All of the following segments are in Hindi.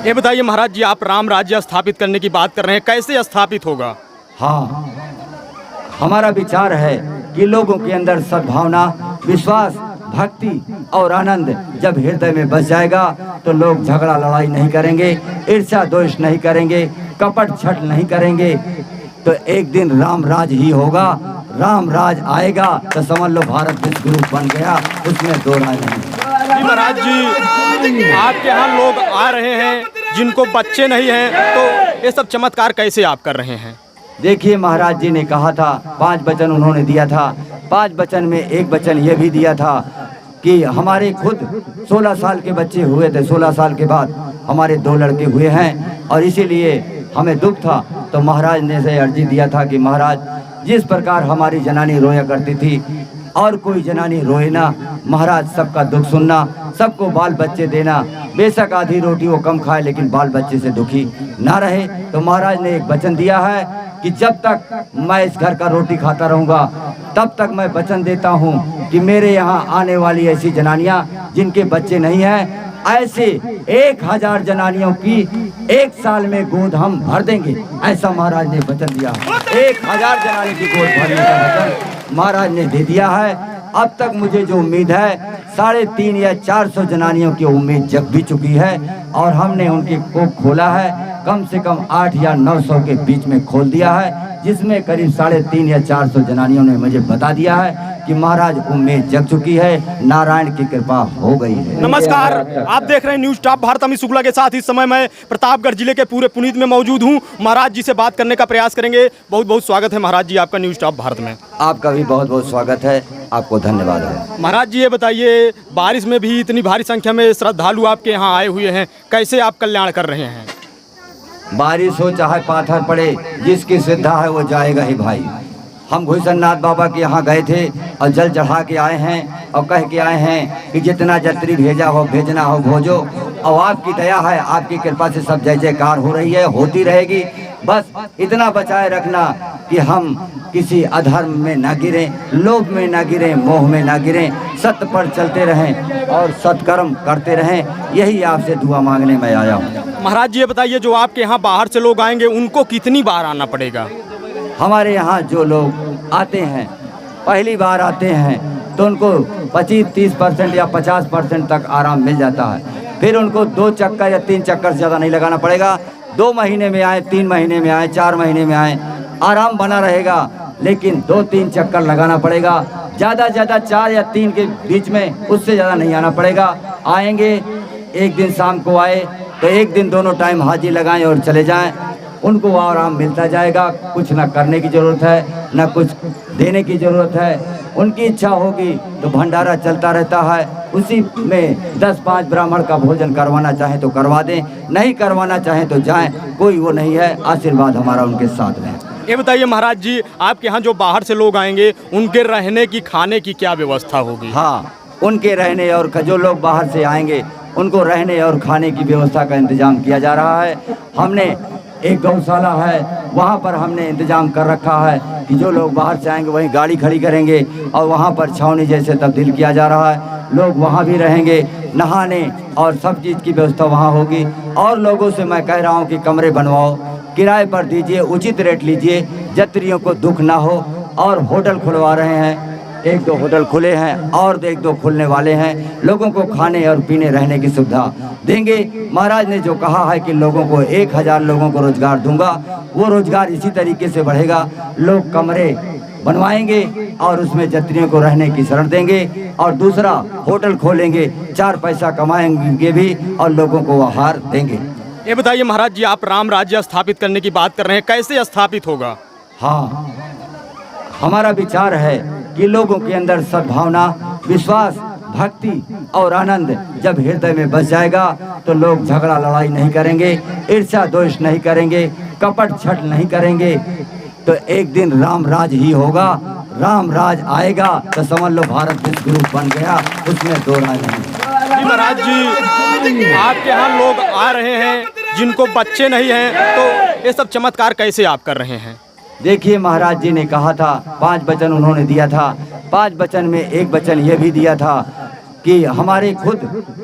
ये बताइए महाराज जी, आप राम राज्य स्थापित करने की बात कर रहे हैं, कैसे स्थापित होगा? हाँ, हमारा विचार है कि लोगों के अंदर सद्भावना, विश्वास, भक्ति और आनंद जब हृदय में बस जाएगा तो लोग झगड़ा लड़ाई नहीं करेंगे, ईर्ष्या द्वेष नहीं करेंगे, कपट छट नहीं करेंगे। तो एक दिन राम राज ही होगा। राम राज आएगा तो समझ लो भारत विश्व गुरु बन गया, उसमें दो राय नहीं। महाराज जी, आपके यहाँ लोग आ रहे हैं जिनको बच्चे नहीं हैं, तो ये सब चमत्कार कैसे आप कर रहे हैं? देखिए, महाराज जी ने कहा था, 5 वचन उन्होंने दिया था। 5 वचन में एक वचन ये भी दिया था कि हमारे खुद 16 साल के बच्चे हुए थे, 16 साल के बाद हमारे 2 लड़के हुए हैं और इसीलिए हमें दुख था। तो महाराज ने से अर्जी दिया था कि महाराज, जिस प्रकार हमारी जनानी रोया करती थी और कोई जनानी रोए ना, महाराज सबका दुख सुनना, सबको बाल बच्चे देना, बेशक आधी रोटी वो कम खाए लेकिन बाल बच्चे से दुखी ना रहे। तो महाराज ने एक वचन दिया है कि जब तक मैं इस घर का रोटी खाता रहूँगा तब तक मैं वचन देता हूँ कि मेरे यहाँ आने वाली ऐसी जनानियाँ जिनके बच्चे नहीं हैं, ऐसे 1000 जनानियों की 1 साल में गोद हम भर देंगे। ऐसा महाराज ने वचन दिया है। 1000 जनानी की गोद भरने का वचन महाराज ने दे दिया है। अब तक मुझे जो उम्मीद है 350 या 400 जनानियों की उम्मीद जग भी चुकी है और हमने उनकी कोख खोला है, कम से कम 8 या 900 के बीच में खोल दिया है, जिसमें करीब 350 या 400 जनानियों ने मुझे बता दिया है कि महाराज उम्मीद जग चुकी है, नारायण की कृपा हो गई है। नमस्कार, आप देख रहे हैं न्यूज टॉप भारत, अमित शुक्ला के साथ। इस समय मैं प्रतापगढ़ जिले के पूरे पुनीत में मौजूद हूं। महाराज जी से बात करने का प्रयास करेंगे। बहुत बहुत स्वागत है महाराज जी आपका न्यूज टॉप भारत में। आपका भी बहुत बहुत स्वागत है, आपको धन्यवाद है। महाराज जी, ये बताइए, बारिश में भी इतनी भारी संख्या में श्रद्धालु आपके यहाँ आए हुए हैं, कैसे आप कल्याण कर रहे हैं? बारिश हो चाहे पाथर पड़े, जिसकी श्रद्धा है वो जाएगा ही भाई। हम घुसननाथ बाबा के यहाँ गए थे और जल चढ़ा के आए हैं और कह के आए हैं कि जितना जत्री भेजा हो भेजना हो भोजो, और आपकी दया है, आपकी कृपा से सब जय जयकार हो रही है, होती रहेगी। बस इतना बचाए रखना कि हम किसी अधर्म में ना गिरें, लोभ में ना गिरें, मोह में ना गिरें, सत्य पर चलते रहें और सत्कर्म करते रहें। यही आपसे दुआ मांगने में आया हूँ। महाराज जी, ये बताइए, जो आपके यहाँ बाहर से लोग आएंगे उनको कितनी बार आना पड़ेगा? हमारे यहाँ जो लोग आते हैं, पहली बार आते हैं तो उनको 25-30% या 50% तक आराम मिल जाता है। फिर उनको 2 चक्कर या 3 चक्कर से ज़्यादा नहीं लगाना पड़ेगा। 2 महीने में आए, 3 महीने में आए, 4 महीने में आए, आराम बना रहेगा, लेकिन 2-3 चक्कर लगाना पड़ेगा। ज़्यादा 4 या 3 के बीच में, उससे ज़्यादा नहीं आना पड़ेगा। आएंगे, एक दिन शाम को आए तो एक दिन दोनों टाइम हाजी लगाएं और चले जाएं, उनको आराम मिलता जाएगा। कुछ ना करने की ज़रूरत है, ना कुछ देने की ज़रूरत है। उनकी इच्छा होगी तो भंडारा चलता रहता है, उसी में 10-5 ब्राह्मण का भोजन करवाना चाहें तो करवा दें, नहीं करवाना चाहें तो जाएं, कोई वो नहीं है। आशीर्वाद हमारा उनके साथ में। ये बताइए महाराज जी, आपके यहाँ जो बाहर से लोग आएंगे उनके रहने की, खाने की क्या व्यवस्था होगी? हाँ, उनके रहने और जो लोग बाहर से आएंगे उनको रहने और खाने की व्यवस्था का इंतजाम किया जा रहा है। हमने एक गौशाला है, वहाँ पर हमने इंतजाम कर रखा है कि जो लोग बाहर से आएंगे वहीं गाड़ी खड़ी करेंगे और वहाँ पर छावनी जैसे तब्दील किया जा रहा है। लोग वहाँ भी रहेंगे, नहाने और सब चीज़ की व्यवस्था वहाँ होगी। और लोगों से मैं कह रहा हूँ कि कमरे बनवाओ, किराए पर दीजिए, उचित रेट लीजिए, यात्रियों को दुख ना हो। और होटल खुलवा रहे हैं, 1-2 होटल खुले हैं और 1-2 खुलने वाले हैं। लोगों को खाने और पीने रहने की सुविधा देंगे। महाराज ने जो कहा है कि लोगों को 1000 लोगों को रोजगार दूंगा, वो रोजगार इसी तरीके से बढ़ेगा। लोग कमरे बनवाएंगे और उसमें यात्रियों को रहने की शरण देंगे और दूसरा होटल खोलेंगे, 4 पैसा कमाएंगे भी और लोगों को आहार देंगे। ये बताइए महाराज जी, आप राम राज्य स्थापित करने की बात कर रहे हैं, कैसे स्थापित होगा? हाँ, हमारा विचार है कि लोगों के अंदर सद्भावना, विश्वास, भक्ति और आनंद जब हृदय में बस जाएगा तो लोग झगड़ा लड़ाई नहीं करेंगे, ईर्ष्या द्वेष नहीं करेंगे, कपट छट नहीं करेंगे। तो एक दिन राम राज ही होगा। राम राज आएगा तो समझ लो भारत विश्व गुरु बन गया, उसमें दो राय नहीं। महाराज जी, आपके यहाँ लोग आ रहे हैं जिनको बच्चे नहीं हैं, तो ये सब चमत्कार कैसे आप कर रहे हैं? देखिए, महाराज जी ने कहा था, 5 वचन उन्होंने दिया था। 5 वचन में एक वचन ये भी दिया था कि हमारे खुद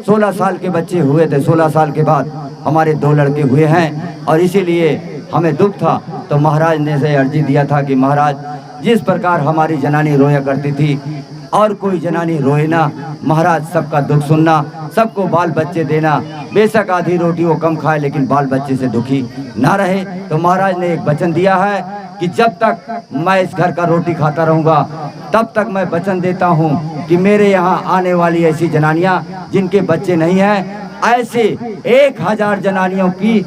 16 साल के बच्चे हुए थे, 16 साल के बाद हमारे 2 लड़के हुए हैं और इसीलिए हमें दुख था। तो महाराज ने से अर्जी दिया था कि महाराज, जिस प्रकार हमारी जनानी रोया करती थी और कोई जनानी रोए ना, महाराज सबका दुख सुनना, सबको बाल बच्चे देना, बेशक आधी रोटी वो कम खाए लेकिन बाल बच्चे से दुखी ना रहे। तो महाराज ने एक वचन दिया है कि जब तक मैं इस घर का रोटी खाता रहूँगा तब तक मैं वचन देता हूँ कि मेरे यहाँ आने वाली ऐसी जनानियाँ जिनके बच्चे नहीं हैं, ऐसे 1000 जनानियों की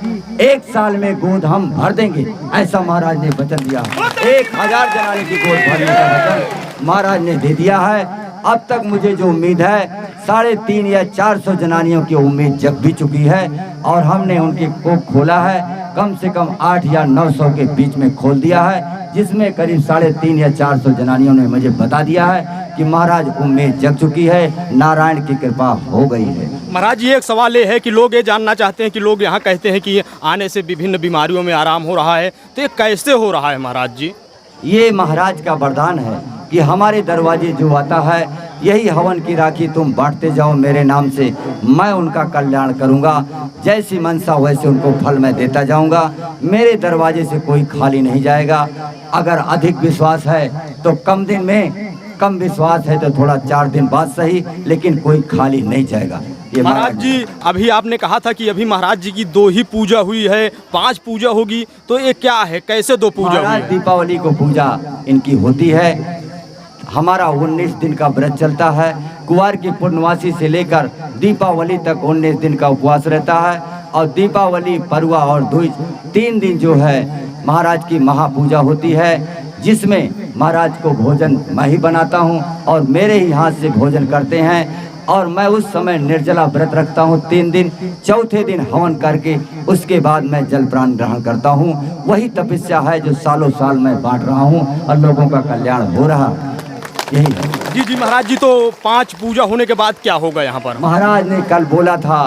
1 साल में गोद हम भर देंगे। ऐसा महाराज ने वचन दिया। 1000 जनानी की गोद भरने का वचन महाराज ने दे दिया है। अब तक मुझे जो उम्मीद है 350 या 400 जनानियों की उम्मीद जग भी चुकी है और हमने उनके को खोला है, कम से कम 8 या 900 के बीच में खोल दिया है, जिसमें करीब 350 या 400 जनानियों ने मुझे बता दिया है कि महाराज उम्मीद जग चुकी है, नारायण की कृपा हो गई है। महाराज जी, एक सवाल ये है कि लोग ये जानना चाहते हैं कि लोग यहाँ कहते हैं कि आने से विभिन्न बीमारियों में आराम हो रहा है, तो ये कैसे हो रहा है महाराज जी? ये महाराज का वरदान है कि हमारे दरवाजे जो आता है, यही हवन की राखी तुम बांटते जाओ मेरे नाम से, मैं उनका कल्याण करूंगा। जैसी मनसा वैसे उनको फल मैं देता जाऊंगा। मेरे दरवाजे से कोई खाली नहीं जाएगा। अगर अधिक विश्वास है तो कम दिन में, कम विश्वास है तो थोड़ा 4 दिन बाद सही, लेकिन कोई खाली नहीं जाएगा। ये महाराज जी, अभी आपने कहा था कि अभी महाराज जी की 2 ही पूजा हुई है, 5 पूजा होगी, तो ये क्या है, कैसे 2 पूजा हुई है? दीपावली को पूजा इनकी होती है। हमारा 19 दिन का व्रत चलता है। कुवार की पूर्णवासी से लेकर दीपावली तक 19 दिन का उपवास रहता है और दीपावली, परुआ और दूज 3 दिन जो है महाराज की महापूजा होती है, जिसमें महाराज को भोजन मैं ही बनाता हूं और मेरे ही हाथ से भोजन करते हैं। और मैं उस समय निर्जला व्रत रखता हूं 3 दिन। चौथे दिन हवन करके उसके बाद मैं जल प्राण ग्रहण करता हूं। वही तपस्या है जो सालों साल मैं बांट रहा हूं और लोगों का कल्याण हो रहा है, यही है। जी जी महाराज जी, तो 5 पूजा होने के बाद क्या होगा यहाँ पर? महाराज ने कल बोला था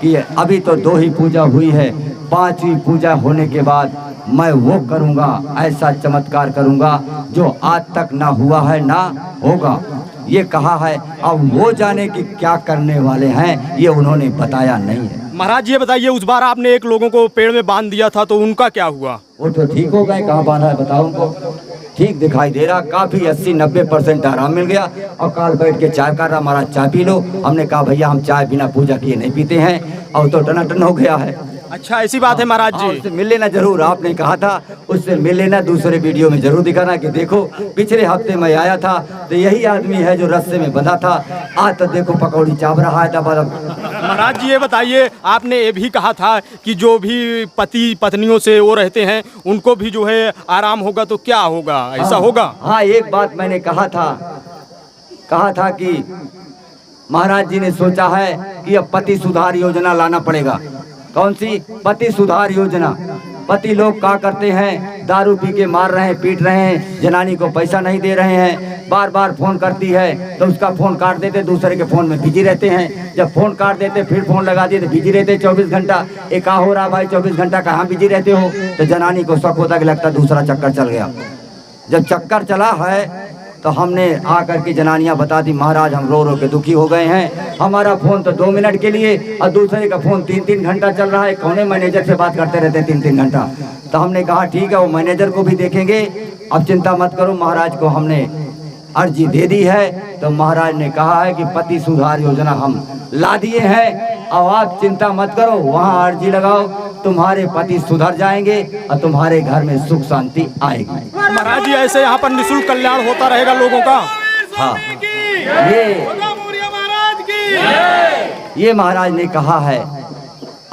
कि अभी तो 2 ही पूजा हुई है, 5वीं पूजा होने के बाद मैं वो करूँगा, ऐसा चमत्कार करूँगा जो आज तक ना हुआ है ना होगा, ये कहा है। अब वो जाने कि क्या करने वाले हैं, ये उन्होंने बताया नहीं है। महाराज ये बताइए, उस बार आपने एक लोगों को पेड़ में बांध दिया था, तो उनका क्या हुआ? वो तो ठीक हो गए। कहाँ बांधा है बताओ उनको? ठीक दिखाई दे रहा, काफ़ी 80-90% आराम मिल गया। और काल बैठ के चाय कर रहा, महाराज चाय पी लो। हमने कहा भैया हम चाय बिना पूजा किए नहीं पीते हैं, और तो टनाटन हो गया है। अच्छा, ऐसी बात है महाराज जी। उससे मिल लेना जरूर, आपने कहा था उससे मिल लेना, दूसरे वीडियो में जरूर दिखाना कि देखो पिछले हफ्ते में आया था तो यही आदमी है जो रस्से में बंधा था, आज तो देखो पकौड़ी चाप रहा है दबादब। महाराज जी ये बताइए, आपने ये भी कहा था कि जो भी पति पत्नियों से वो रहते हैं उनको भी जो है आराम होगा, तो क्या होगा, ऐसा होगा? हाँ, एक बात मैंने कहा था कि महाराज जी ने सोचा है कि अब पति सुधार योजना लाना पड़ेगा। कौन सी? पति सुधार योजना। पति लोग क्या करते हैं, दारू पी के मार रहे हैं, पीट रहे हैं, जनानी को पैसा नहीं दे रहे हैं, बार बार फोन करती है तो उसका फोन काट देते, दूसरे के फोन में बिजी रहते हैं। जब फोन काट देते फिर फोन लगा देते, बिजी रहते 24 घंटा। एक हो रहा भाई 24 घंटा कहाँ बिजी रहते हो? तो जनानी को शक होता कि लगता दूसरा चक्कर चल गया। जब चक्कर चला है तो हमने आकर के जनानियां बता दी, महाराज हम रो रो के दुखी हो गए हैं, हमारा फ़ोन तो 2 मिनट के लिए और दूसरे का फ़ोन 3-3 घंटा चल रहा है, कौने मैनेजर से बात करते रहते हैं 3-3 घंटा। तो हमने कहा ठीक है, वो मैनेजर को भी देखेंगे, अब चिंता मत करो। महाराज को हमने अर्जी दे दी है, तो महाराज ने कहा है कि पति सुधार योजना हम ला दिए हैं, अब आप चिंता मत करो, वहाँ अर्जी लगाओ, तुम्हारे पति सुधर जाएंगे और तुम्हारे घर में सुख शांति आएगी। महाराज जी ऐसे यहाँ पर निःशुल्क कल्याण होता रहेगा लोगों का? हाँ, ये महाराज ने कहा है,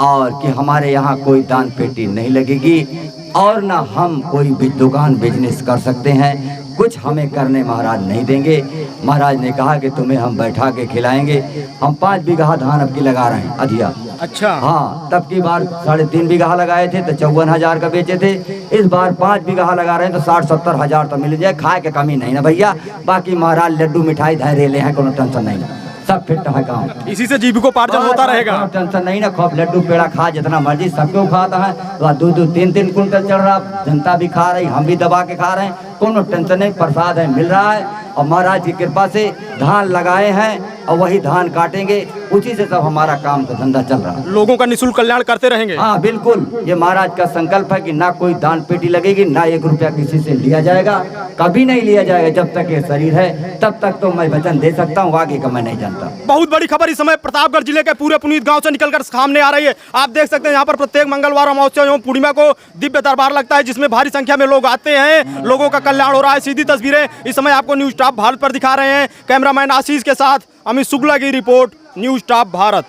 और कि हमारे यहाँ कोई दान पेटी नहीं लगेगी और ना हम कोई भी दुकान बिजनेस कर सकते हैं, कुछ हमें करने महाराज नहीं देंगे। महाराज ने कहा कि तुम्हें हम बैठा के खिलाएंगे। हम 5 बीघा धान अब की लगा रहे हैं अधिया। अच्छा। हाँ, तब की बार 3.5 बीघा लगाए थे तो 54,000 का बेचे थे। इस बार 5 बीघा लगा रहे हैं तो 60-70 हज़ार तो मिल जाए, खाए के कमी नहीं ना भैया। बाकी महाराज लड्डू मिठाई धैर्य ले हैं, कोनो टेंशन नहीं, सब फिट है काम। इसी से जीविकोपार्जन होता रहेगा, टेंशन नहीं ना। खूब लड्डू पेड़ा खा, जितना मर्जी सबको खाता है। तो 2-3 कुंटल चढ़ रहा, जनता भी खा रही, हम भी दबा के खा रहे हैं, कोनो टेंशन नहीं, प्रसाद है मिल रहा है। और महाराज की कृपा से धान लगाए हैं और वही धान काटेंगे, उसी से सब हमारा काम का धंधा चल रहा है। लोगों का निःशुल्क कल्याण करते रहेंगे। हाँ बिल्कुल, ये महाराज का संकल्प है कि ना कोई दान पेटी लगेगी, ना 1 रुपया किसी से लिया जाएगा, कभी नहीं लिया जाएगा। जब तक ये शरीर है तब तक तो मैं वचन दे सकता हूँ, आगे का मैं नहीं जानता। बहुत बड़ी खबर इस समय प्रतापगढ़ जिले के पूरे पुनीत गांव से निकलकर सामने आ रही है। आप देख सकते हैं यहाँ पर प्रत्येक मंगलवार, अमावस्या एवं पूर्णिमा को दिव्य दरबार लगता है, जिसमें भारी संख्या में लोग आते हैं, लोगों का कल्याण हो रहा है। सीधी तस्वीरें इस समय आपको न्यूज़ टॉप भारत पर दिखा रहे हैं। कैमरामैन आशीष के साथ अमित शुक्ला की रिपोर्ट, न्यूज़ टॉप भारत।